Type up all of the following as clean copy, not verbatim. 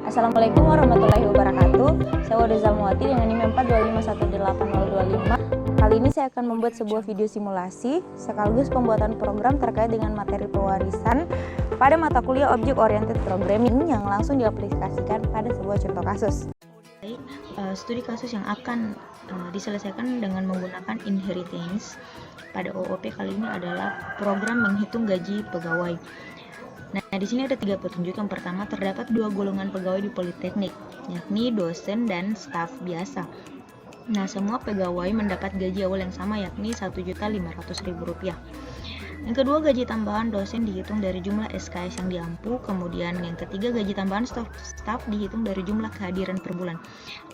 Assalamualaikum warahmatullahi wabarakatuh. Saya Wada Zalmuati dengan NIM 425180025. Kali ini saya akan membuat sebuah video simulasi sekaligus pembuatan program terkait dengan materi pewarisan pada mata kuliah Object Oriented Programming yang langsung diaplikasikan pada sebuah contoh kasus. Studi kasus yang akan diselesaikan dengan menggunakan inheritance pada OOP kali ini adalah program menghitung gaji pegawai. Nah, di sini ada 3 petunjuk. Yang pertama, terdapat 2 golongan pegawai di Politeknik, yakni dosen dan staf biasa. Nah, semua pegawai mendapat gaji awal yang sama, yakni Rp1.500.000. Yang kedua, gaji tambahan dosen dihitung dari jumlah SKS yang diampu. Kemudian yang ketiga, gaji tambahan staf dihitung dari jumlah kehadiran per bulan.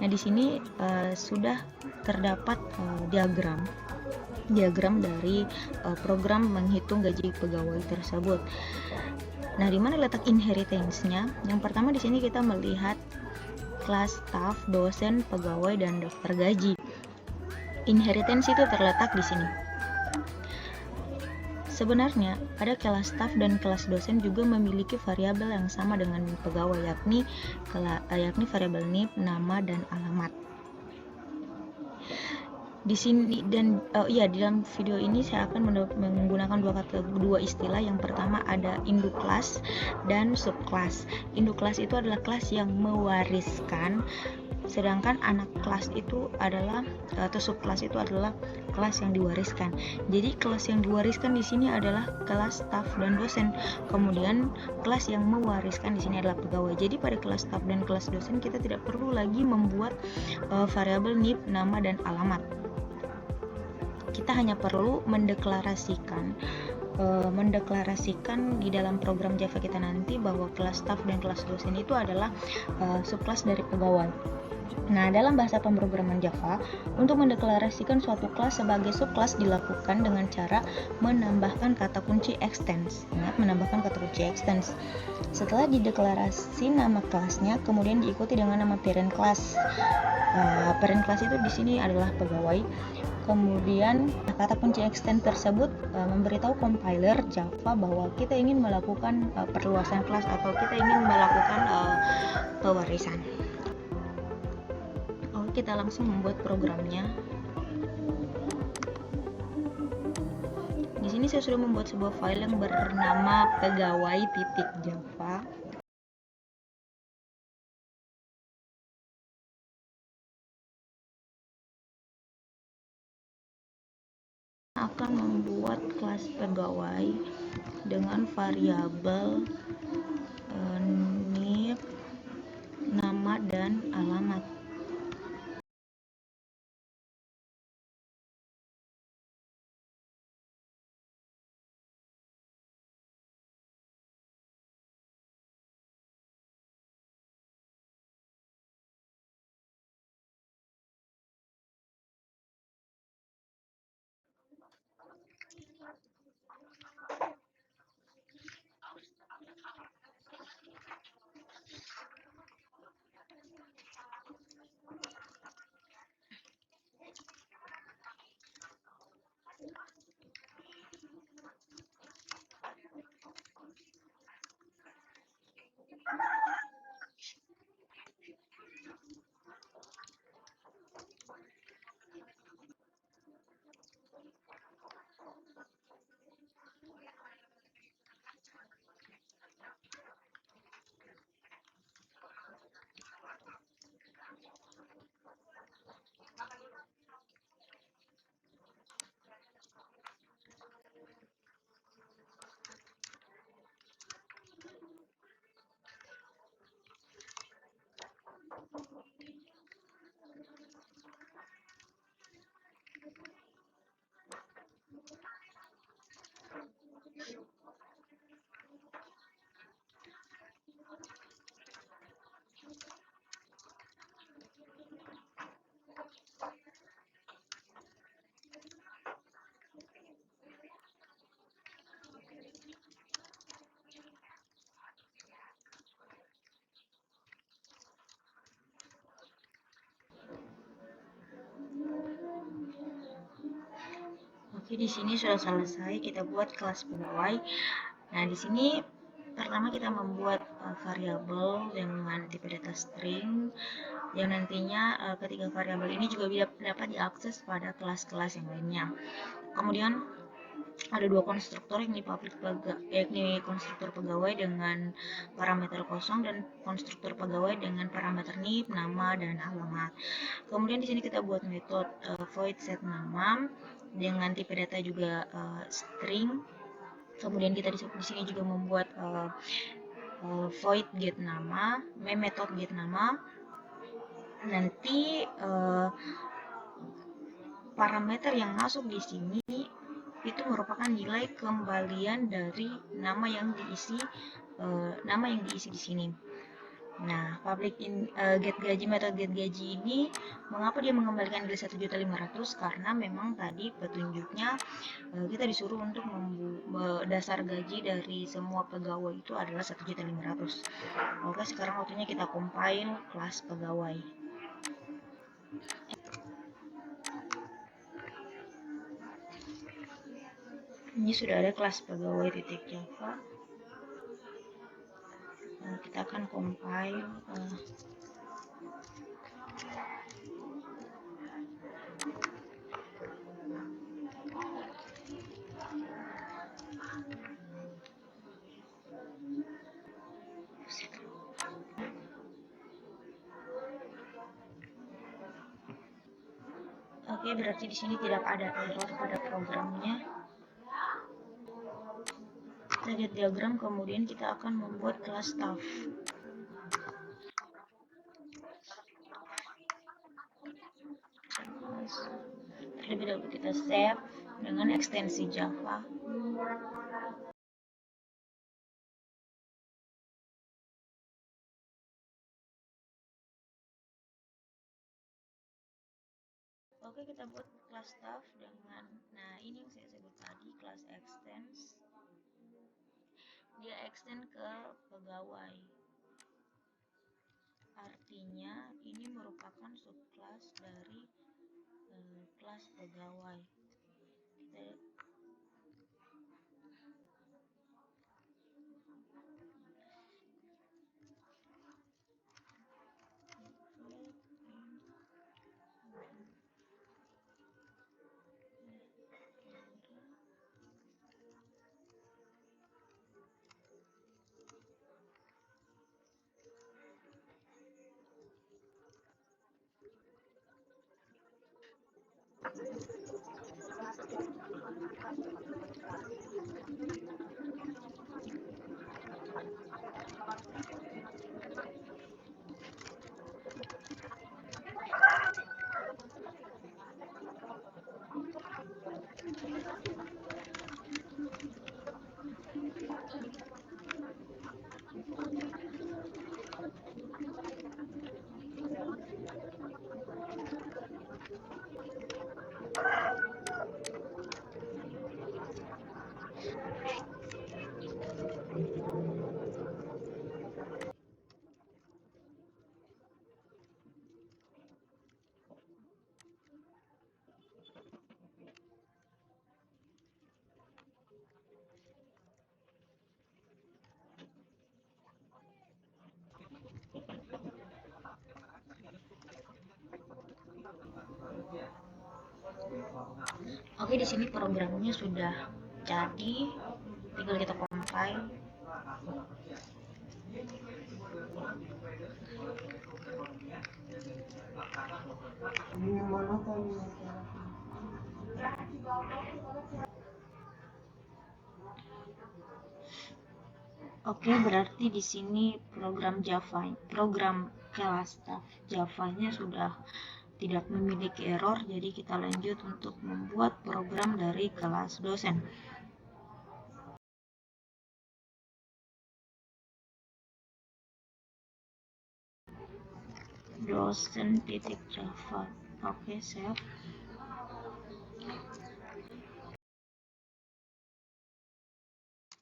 Nah, di sini sudah terdapat diagram dari program menghitung gaji pegawai tersebut. Nah, di mana letak inheritance-nya? Yang pertama di sini kita melihat kelas staf, dosen, pegawai, dan daftar gaji. Inheritance itu terletak di sini. Sebenarnya pada kelas staf dan kelas dosen juga memiliki variabel yang sama dengan pegawai, yakni variabel NIP, nama, dan alamat. Di sini di dalam video ini saya akan menggunakan dua istilah. Yang pertama ada induk kelas dan subkelas. Induk kelas itu adalah kelas yang mewariskan, sedangkan anak kelas itu adalah atau subkelas itu adalah kelas yang diwariskan. Jadi kelas yang diwariskan di sini adalah kelas staf dan dosen. Kemudian kelas yang mewariskan di sini adalah pegawai. Jadi pada kelas staf dan kelas dosen kita tidak perlu lagi membuat variabel NIP, nama, dan alamat. Kita hanya perlu mendeklarasikan di dalam program Java kita nanti bahwa kelas staf dan kelas dosen itu adalah subkelas dari pegawai. Nah, dalam bahasa pemrograman Java, untuk mendeklarasikan suatu kelas sebagai subkelas dilakukan dengan cara menambahkan kata kunci extends. Menambahkan kata kunci extends. Setelah dideklarasi nama kelasnya, kemudian diikuti dengan nama parent class. Parent class itu di sini adalah pegawai. Kemudian kata kunci extend tersebut memberitahu compiler Java bahwa kita ingin melakukan perluasan kelas atau kita ingin melakukan pewarisan. Kita langsung membuat programnya. Di sini saya sudah membuat sebuah file yang bernama pegawai.java. Akan membuat kelas pegawai dengan variabel NIP, nama, dan alamat. Oke, di sini sudah selesai kita buat kelas pegawai. Nah, di sini pertama kita membuat variabel dengan tipe data string yang nantinya ketiga variabel ini juga dapat diakses pada kelas-kelas yang lainnya. Kemudian ada dua konstruktor, yakni konstruktor pegawai dengan parameter kosong dan konstruktor pegawai dengan parameter name, nama, dan alamat. Kemudian di sini kita buat metode void set nama dengan tipe data juga string. Kemudian kita di sini juga membuat void get nama, method get nama. Nanti parameter yang masuk di sini itu merupakan nilai kembalian dari nama yang diisi di sini. Nah, metode get gaji ini mengapa dia mengembalikan nilai 1.500.000? Karena memang tadi petunjuknya kita disuruh untuk dasar gaji dari semua pegawai itu adalah 1.500.000. Oke, sekarang waktunya kita compile kelas pegawai. Ini sudah ada kelas pegawai .java. Kita akan compile. Oke, berarti di sini tidak ada error pada programnya. Kita lihat diagram, kemudian kita akan membuat kelas staff. Terlebih dahulu kita save dengan ekstensi Java. Oke, kita buat kelas staff dengan, ini yang saya sebut tadi, kelas extends. Dia extend ke pegawai. Artinya ini merupakan subclass dari kelas pegawai. Oke, di sini programnya sudah jadi, tinggal kita compile. Oke, berarti di sini program kelas staff Java-nya sudah tidak memiliki error, jadi kita lanjut untuk membuat program dari kelas dosen. Dosen.java. Oke, save.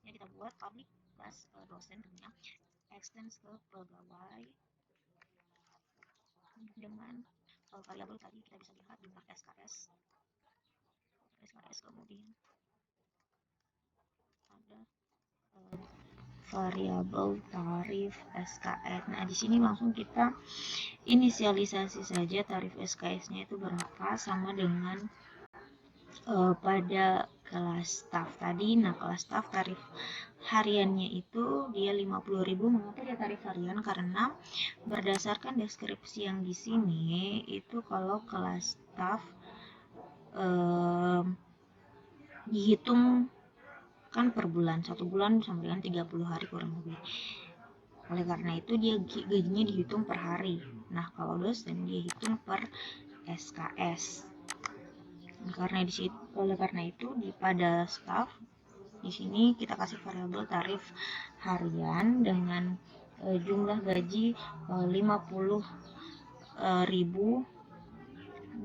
Ini kita buat public kelas dosen tentunya, extends ke pegawai dengan variabel tadi kita bisa lihat dengan SKS, kemudian ada variabel tarif SKS. Nah, di sini langsung kita inisialisasi saja tarif SKS-nya itu berapa, sama dengan pada kelas staff tadi. Nah, kelas staff tarif hariannya itu dia 50.000. Mengapa dia tarif harian? Karena berdasarkan deskripsi yang di sini itu kalau kelas staff dihitung kan per bulan, 1 bulan sama dengan 30 hari kurang lebih. Oleh karena itu dia gajinya dihitung per hari. Nah, kalau dosen dia hitung per SKS. Oleh karena itu pada staff di sini kita kasih variabel tarif harian dengan jumlah gaji 50.000,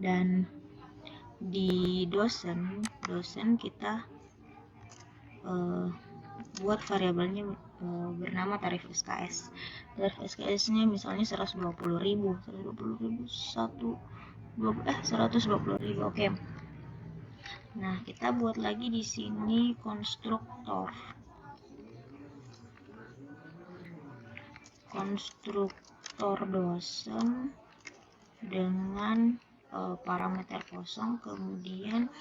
dan di dosen kita buat variabelnya bernama tarif SKS. Tarif SKS-nya misalnya 120.000, 120.000. Oke. Nah, kita buat lagi di sini konstruktor dosen dengan parameter kosong. Kemudian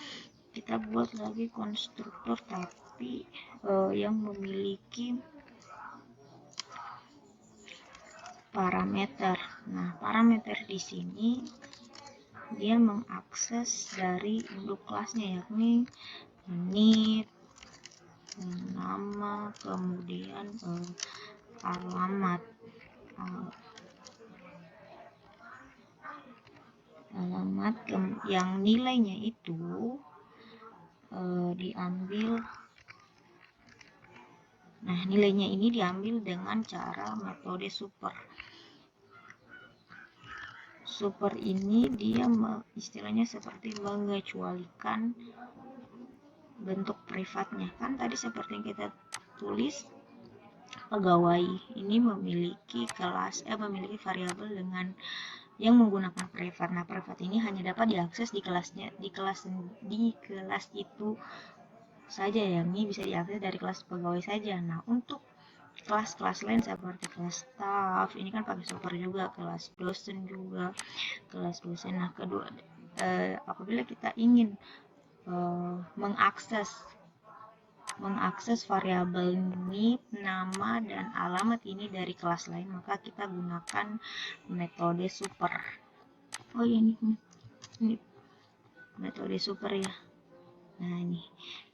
kita buat lagi konstruktor tapi yang memiliki parameter. Nah, parameter di sini dia mengakses dari induk kelasnya, yakni menit, nama, kemudian alamat yang nilainya itu diambil. Nah, nilainya ini diambil dengan cara metode super. Super ini dia istilahnya seperti mengecualikan bentuk privatnya. Kan tadi seperti yang kita tulis, pegawai ini memiliki memiliki variabel dengan yang menggunakan privat. Nah, privat ini hanya dapat diakses di kelas itu saja, ya. Ini bisa diakses dari kelas pegawai saja. Nah, untuk kelas-kelas lain seperti kelas staff ini kan pakai super juga, kelas dosen juga, kelas dosen. Nah, apabila kita ingin mengakses variabel NIP, nama, dan alamat ini dari kelas lain, maka kita gunakan metode super. Oh ya, ini metode super ya. Nah, ini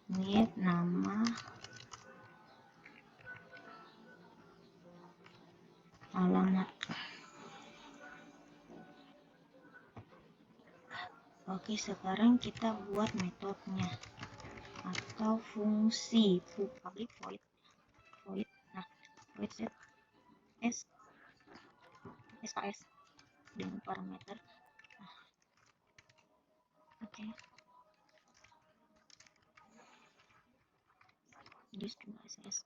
NIP, nama, alamat. Oke, sekarang kita buat metodenya atau fungsi public void. Nah, void set SKS dengan parameter. Oke. This cuma SS.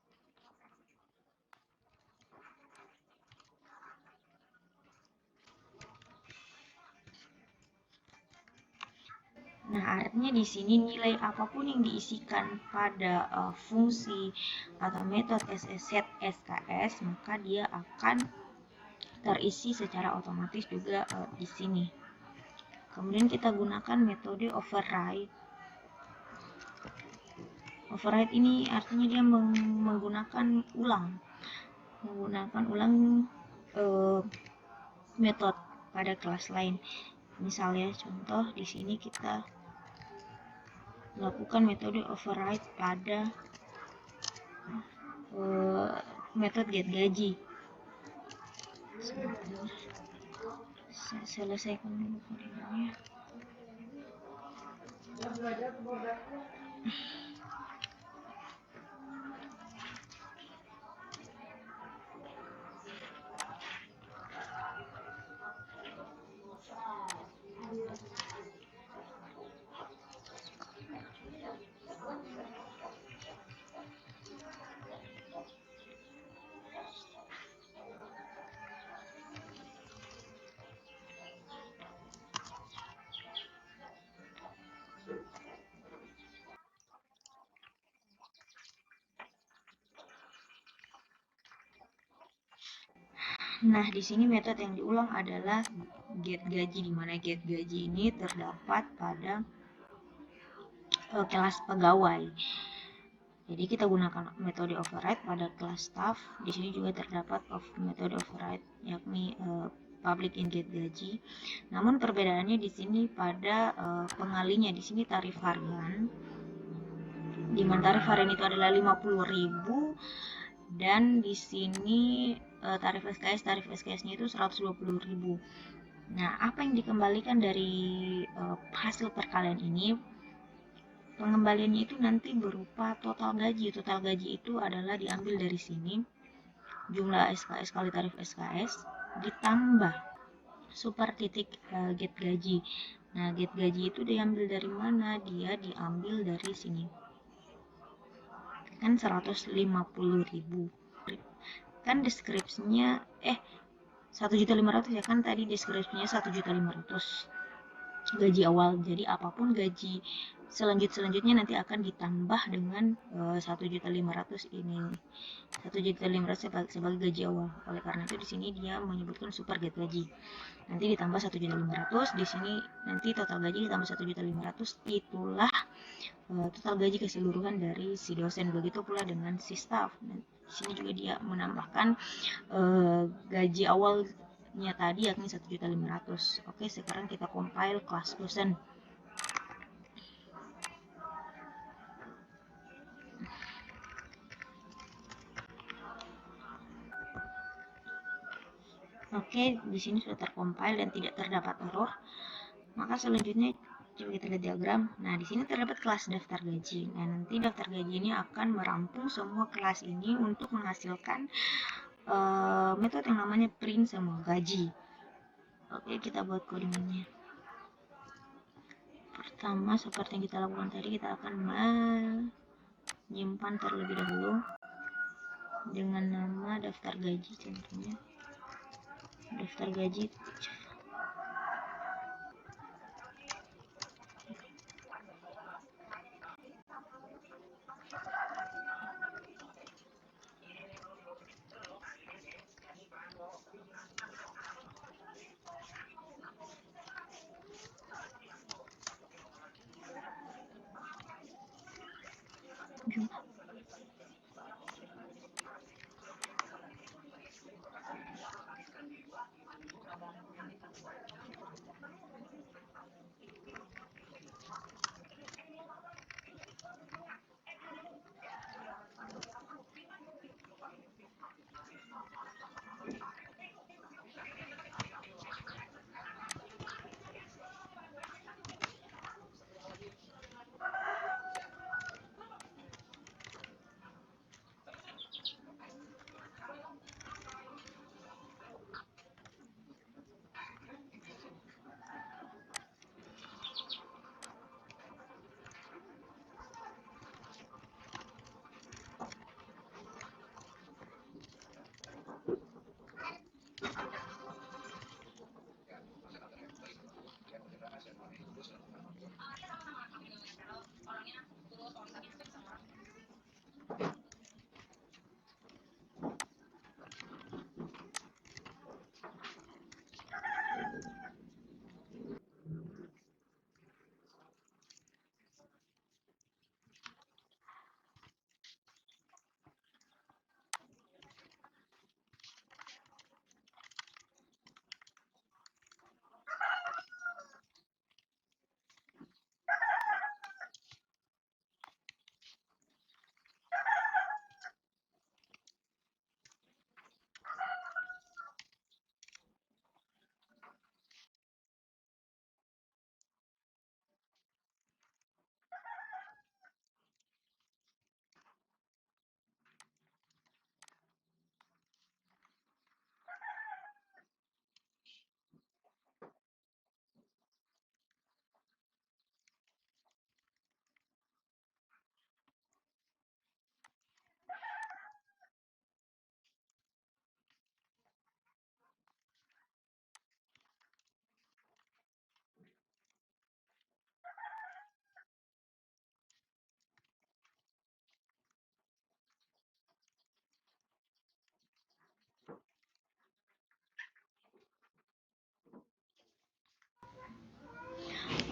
Nah, artinya di sini nilai apapun yang diisikan pada fungsi atau metode set SKS, maka dia akan terisi secara otomatis juga di sini. Kemudian kita gunakan metode override. Override ini artinya dia menggunakan ulang metode pada kelas lain. Misalnya contoh di sini kita lakukan metode override pada metode get gaji. Saya selesaikan dulu kodenya. Nah, di sini metode yang diulang adalah get gaji, di mana get gaji ini terdapat pada kelas pegawai. Jadi kita gunakan metode override pada kelas staff. Di sini juga terdapat metode override, yakni public in get gaji. Namun perbedaannya di sini pada pengalinya. Di sini tarif harian, di mana tarif harian itu adalah 50.000, dan di sini tarif SKS-nya itu 120.000. Nah, apa yang dikembalikan dari hasil perkalian ini? Pengembaliannya itu nanti berupa total gaji. Total gaji itu adalah diambil dari sini, jumlah SKS kali tarif SKS ditambah super titik get gaji. Nah, get gaji itu diambil dari mana? Dia diambil dari sini. Kan 150.000. Kan deskripsinya 1.500.000 ya, kan tadi deskripsinya 1.500.000 gaji awal. Jadi apapun gaji selanjutnya nanti akan ditambah dengan 1.500.000 ini. 1.500.000 sebagai gaji awal. Oleh karena itu di sini dia menyebutkan super get gaji. Nanti ditambah 1.500.000, di sini nanti total gaji ditambah 1.500.000, itulah total gaji keseluruhan dari si dosen. Begitu pula dengan si staff. Di sini juga dia menambahkan gaji awalnya tadi, yakni 1.500.000. Oke, sekarang kita compile kelas dosen. Oke, di sini sudah tercompile dan tidak terdapat error. Maka selanjutnya coba kita lihat diagram. Nah, di sini terdapat kelas daftar gaji. Nah, nanti daftar gaji ini akan merampung semua kelas ini untuk menghasilkan metode yang namanya print semua gaji. Oke, kita buat codingannya. Pertama, seperti yang kita lakukan tadi, kita akan menyimpan terlebih dahulu dengan nama daftar gaji. Contohnya daftar gaji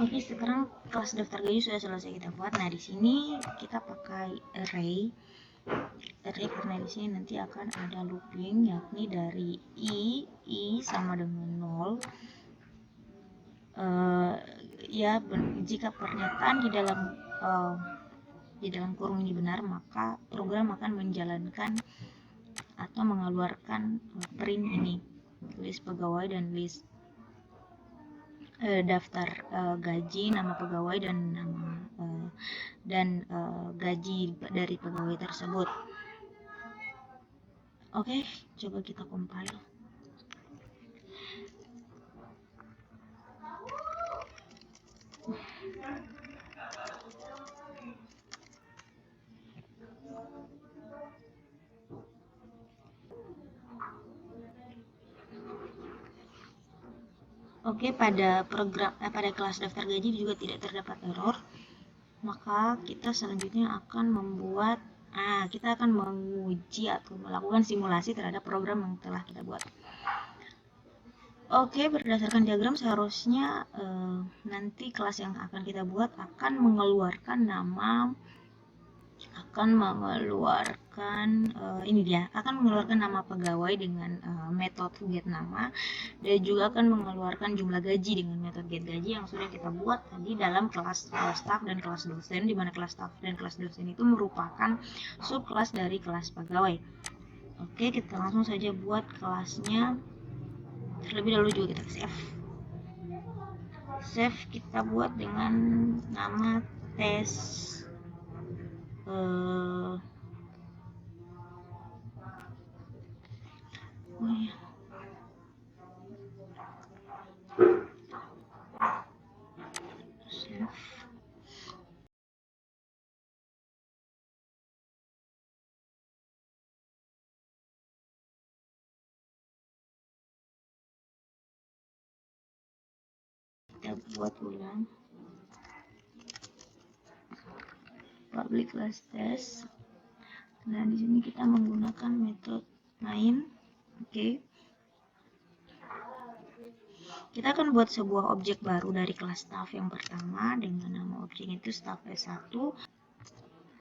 Oke, sekarang kelas daftar gaji sudah selesai kita buat. Nah, di sini kita pakai array karena di sini nanti akan ada looping, yakni dari i sama dengan 0. Ya, jika pernyataan di dalam kurung ini benar, maka program akan menjalankan atau mengeluarkan print ini, list pegawai dan list daftar gaji, nama pegawai dan gaji dari pegawai tersebut. Oke, coba kita compile. Oke, pada kelas daftar gaji juga tidak terdapat error. Maka kita selanjutnya akan kita akan menguji atau melakukan simulasi terhadap program yang telah kita buat. Oke, berdasarkan diagram seharusnya nanti kelas yang akan kita buat akan mengeluarkan nama pegawai dengan metode get nama, dan juga akan mengeluarkan jumlah gaji dengan metode get gaji yang sudah kita buat tadi dalam kelas staff dan kelas dosen, di mana kelas staff dan kelas dosen itu merupakan subkelas dari kelas pegawai. Oke, kita langsung saja buat kelasnya. Terlebih dahulu juga kita save kita buat dengan nama tes kita buat ulang public class test. Nah, di sini kita menggunakan metode main. Oke. Kita akan buat sebuah objek baru dari kelas staff yang pertama dengan nama objek itu staff S1.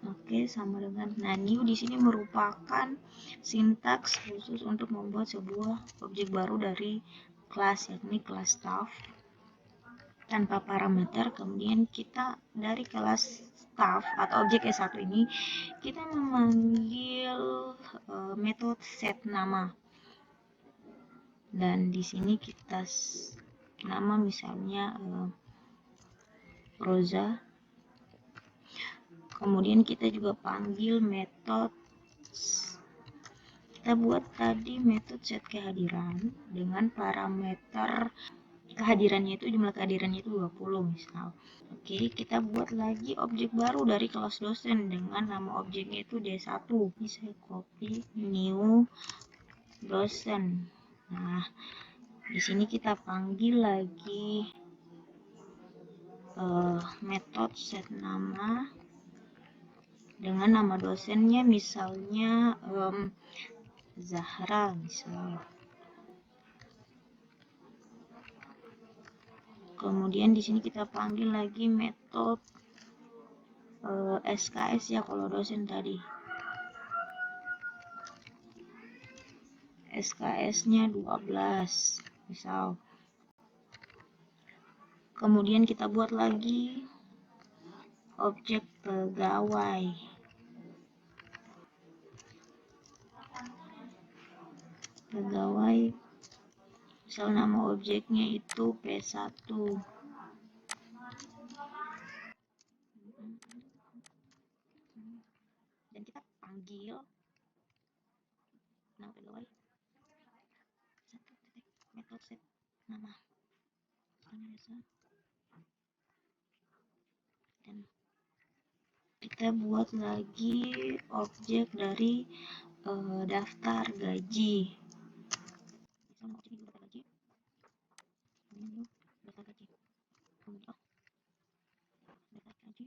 Oke, sama dengan new di sini merupakan sintaks khusus untuk membuat sebuah objek baru dari kelas, yakni kelas staff tanpa parameter. Kemudian kita dari kelas staff atau objek S1 ini kita memanggil metode set nama, dan di sini kita nama misalnya Rosa. Kemudian kita juga panggil metode, kita buat tadi metode set kehadiran dengan parameter kehadirannya itu, jumlah kehadirannya itu 20 misal. Oke, kita buat lagi objek baru dari kelas dosen dengan nama objeknya itu D1. Ini saya copy new dosen. Nah, di sini kita panggil lagi metode set nama dengan nama dosennya misalnya Zahra misal. Kemudian di sini kita panggil lagi metode SKS ya kalau dosen tadi. SKS-nya 12 misal. Kemudian kita buat lagi objek pegawai. Misal nama objeknya itu P1. Dan kita panggil nama pegawai metode set nama. Dan kita buat lagi objek dari daftar gaji. Misalnya objek ini daftar gaji. Daftar gaji. Daftar gaji.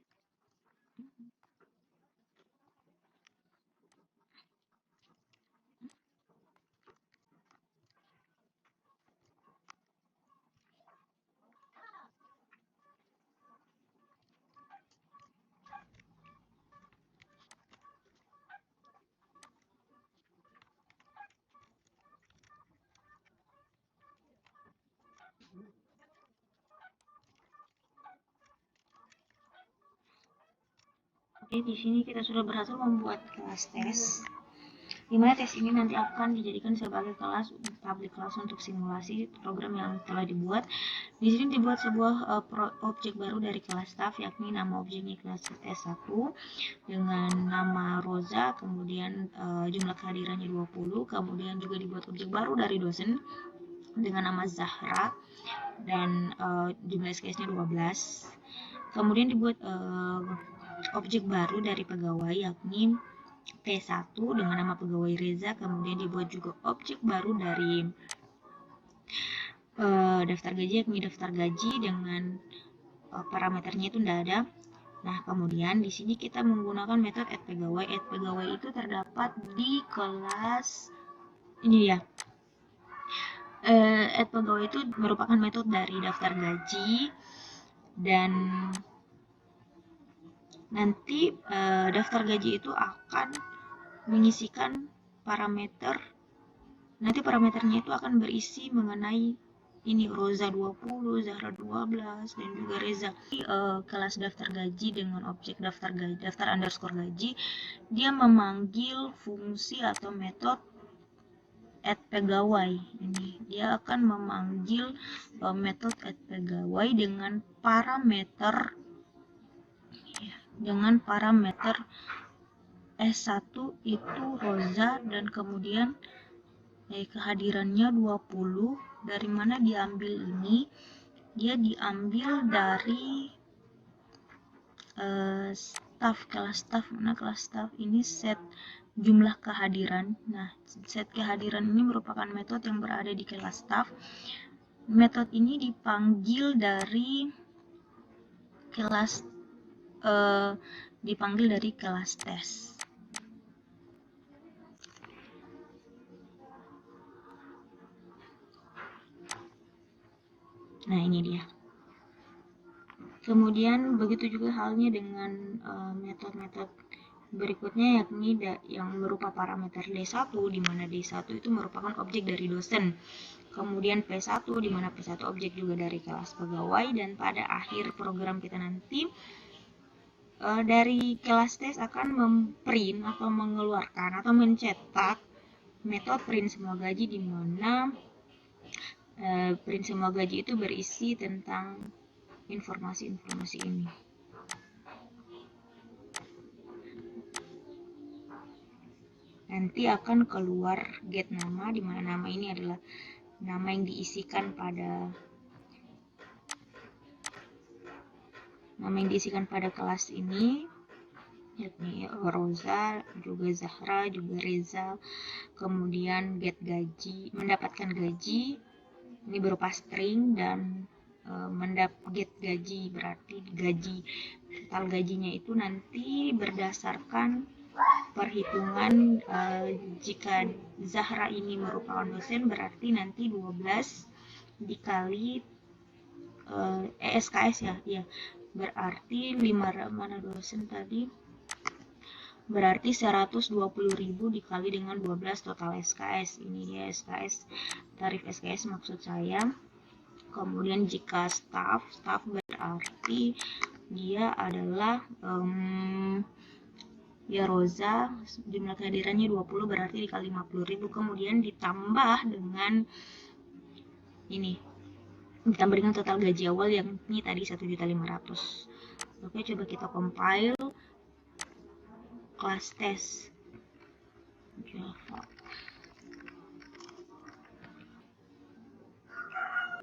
Oke, di sini kita sudah berhasil membuat kelas tes, di mana tes ini nanti akan dijadikan sebagai kelas public class untuk simulasi program yang telah dibuat. Di sini dibuat sebuah objek baru dari kelas staff, yakni nama objeknya kelas S1 dengan nama Roza, kemudian jumlah kehadirannya 20, kemudian juga dibuat objek baru dari dosen dengan nama Zahra dan jumlah SKS-nya 12. Kemudian dibuat objek baru dari pegawai, yakni P1 dengan nama pegawai Reza. Kemudian dibuat juga objek baru dari daftar gaji, yakni daftar gaji dengan parameternya itu tidak ada. Nah, kemudian di sini kita menggunakan metode add pegawai. Add pegawai itu terdapat di kelas ini ya. Add pegawai itu merupakan metode dari daftar gaji, dan nanti daftar gaji itu akan mengisikan parameter. Nanti parameternya itu akan berisi mengenai ini Roza 20, Zahra 12, dan juga Reza. Kelas daftar gaji dengan objek daftar underscore gaji, dia memanggil fungsi atau metode add pegawai. Ini dia akan memanggil metode add pegawai dengan parameter S1 itu Roza, dan kemudian kehadirannya 20. Dari mana diambil ini? Dia diambil dari staff, kelas staff. Mana kelas staff ini set jumlah kehadiran. Nah, set kehadiran ini merupakan metode yang berada di kelas staff. Metode ini dipanggil dari kelas tes. Nah, ini dia. Kemudian begitu juga halnya dengan metode-metode berikutnya, yakni yang berupa parameter D1, di mana D1 itu merupakan objek dari dosen. Kemudian P1, di mana P1 objek juga dari kelas pegawai, dan pada akhir program kita nanti dari kelas tes akan memprint atau mengeluarkan atau mencetak metode print semua gaji, di mana print semua gaji itu berisi tentang informasi-informasi ini. Nanti akan keluar get nama, di mana nama ini adalah nama yang diisikan pada kelas ini, yakni Roza, juga Zahra, juga Reza. Kemudian get gaji, mendapatkan gaji ini berupa string, dan get gaji berarti gaji, total gajinya itu nanti berdasarkan perhitungan jika Zahra ini merupakan dosen, berarti nanti 12 dikali SKS ya, berarti 5 mana dosen tadi, berarti 120.000 dikali dengan 12 total SKS. Ini dia SKS, tarif SKS maksud saya. Kemudian jika staff berarti dia adalah ya Roza, jumlah kehadirannya 20, berarti dikali 50.000, kemudian ditambah dengan total gaji awal yang ini tadi 1.500.000. Oke, coba kita compile kelas tes Java.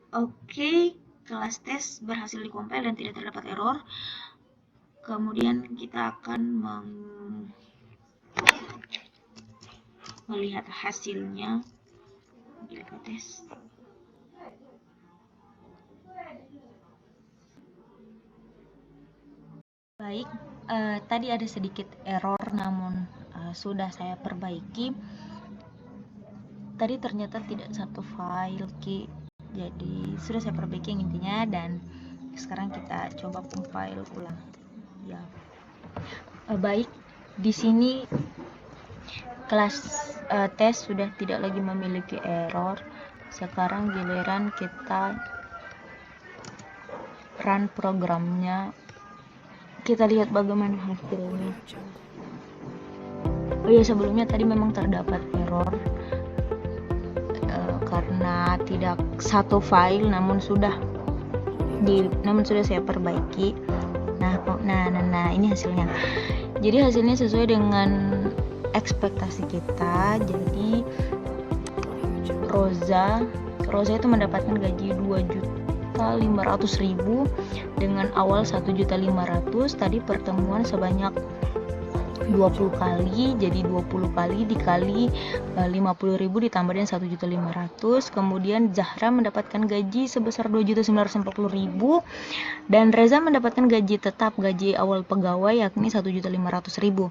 Oke, kelas tes berhasil dikompil dan tidak terdapat error. Kemudian kita akan melihat hasilnya. Java tes. Baik, tadi ada sedikit error, namun sudah saya perbaiki. Tadi ternyata tidak satu file key, jadi sudah saya perbaiki yang intinya, dan sekarang kita coba compile ulang. Ya, baik, di sini kelas tes sudah tidak lagi memiliki error. Sekarang giliran kita run programnya Kita lihat bagaimana hasilnya. Oh ya, sebelumnya tadi memang terdapat error karena tidak satu file, namun sudah saya perbaiki. Nah, ini hasilnya. Jadi hasilnya sesuai dengan ekspektasi kita. Jadi Roza itu mendapatkan gaji 2.500.000 dengan awal 1.500.000. Tadi pertemuan sebanyak 20 kali, jadi 20 kali dikali 50.000 ditambah dengan 1.500.000. Kemudian Zahra mendapatkan gaji sebesar 2.940.000 dan Reza mendapatkan gaji tetap, gaji awal pegawai yakni 1.500.000.